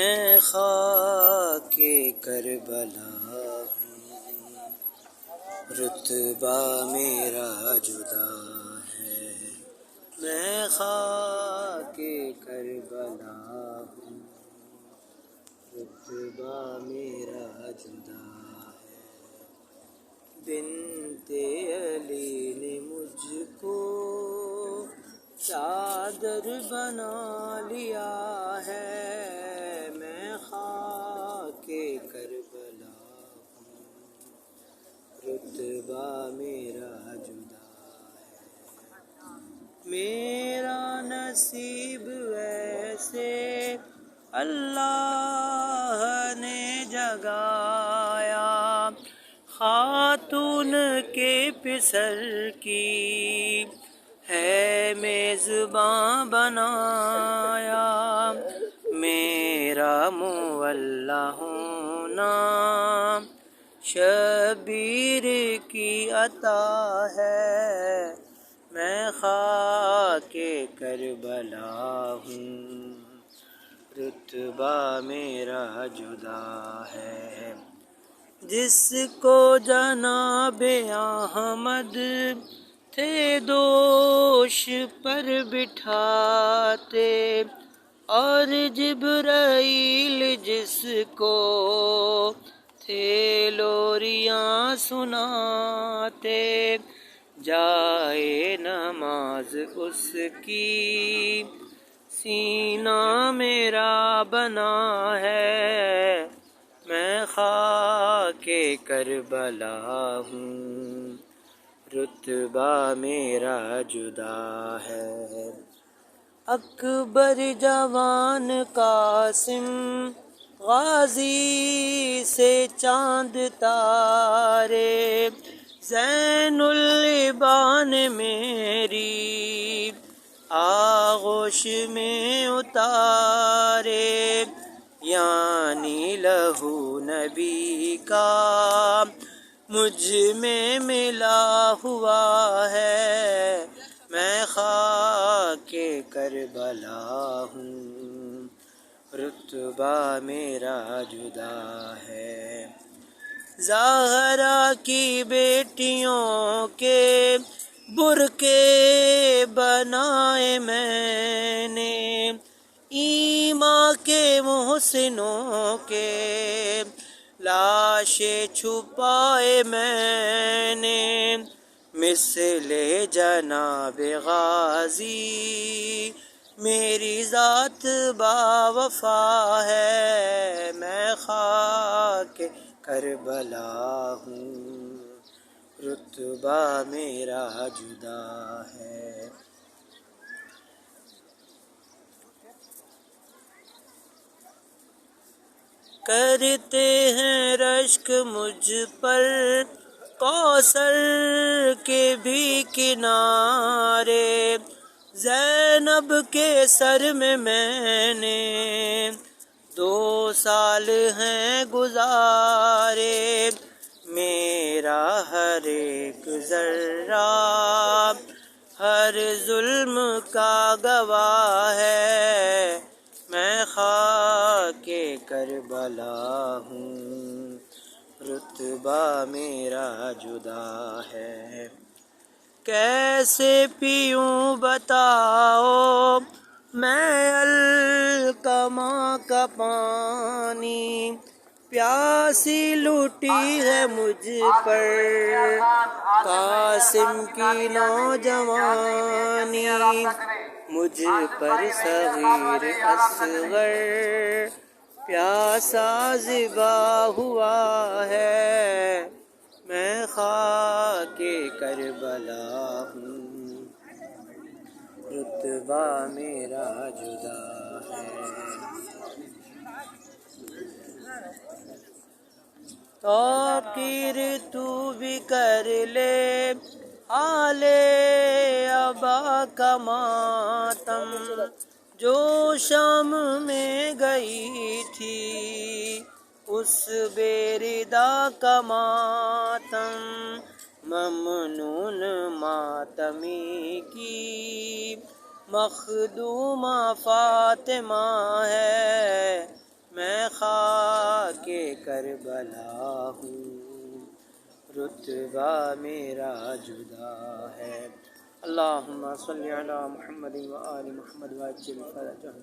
میں خاک کربلا ہوں، رتبہ میرا جدا ہے۔ میں خاک کربلا ہوں، رتبہ میرا جدا ہے۔ بنت علی نے مجھ کو چادر بنا لیا ہے۔ میں خاک کربلا ہوں، رتبہ میرا جدا ہے۔ میرا نصیب ویسے اللہ نے جگایا، خاتون کے پسر کی ہے میزباں بنایا۔ میرا مولا ہونا شبیر کی عطا ہے۔ میں خاک کربلا ہوں، رتبہ میرا جدا ہے۔ جس کو جناب احمد تھے دوش پر بٹھاتے، اور جبرائیل جس کو تھے لوریاں سناتے، جائے نماز اس کی سینہ میرا بنا ہے۔ میں خاک کربلا ہوں، رتبہ میرا جدا ہے۔ اکبر جوان قاسم غازی سے چاند تارے، زین العبان میری آغوش میں اتارے، یعنی لہو نبی کا مجھ میں ملا ہوا ہے۔ میں خاک کربلا ہوں، رتبہ میرا جدا ہے۔ زہرا کی بیٹیوں کے برقعے بنائے میں نے، ایما کے محسنوں کے لاشیں چھپائے میں نے۔ مثل جناب غازی میری ذات با وفا ہے۔ میں خاک کربلا ہوں، رتبہ میرا جدا ہے۔ کرتے ہیں رشک مجھ پر کوثر کے بھی کنارے، زینب کے سر میں نے 2 سال ہیں گزارے۔ میرا ہر ایک ذرہ ہر ظلم کا گواہ ہے۔ میں خاک کربلا ہوں، رتبہ میرا جدا ہے۔ کیسے پیوں بتاؤ میں القمہ کا پانی، پیاسی لوٹی ہے مجھ پر قاسم کی نوجوانی، مجھ پر صغیر اصغر پیاسا ذبح ہوا ہے۔ میں خاک کربلا ہوں، رتبہ میرا جدا ہے۔ توقیر تو بھی کر لے آل ابا کا ماتم، جو شام میں گئی تھی اس بے ردا کا ماتم، ممنون ماتمی کی مخدومہ فاطمہ ہے۔ کربلا ہوں، رتبہ میرا جدا ہے۔ اللہم صلی علی محمد و آل محمد وعجل فرجہم۔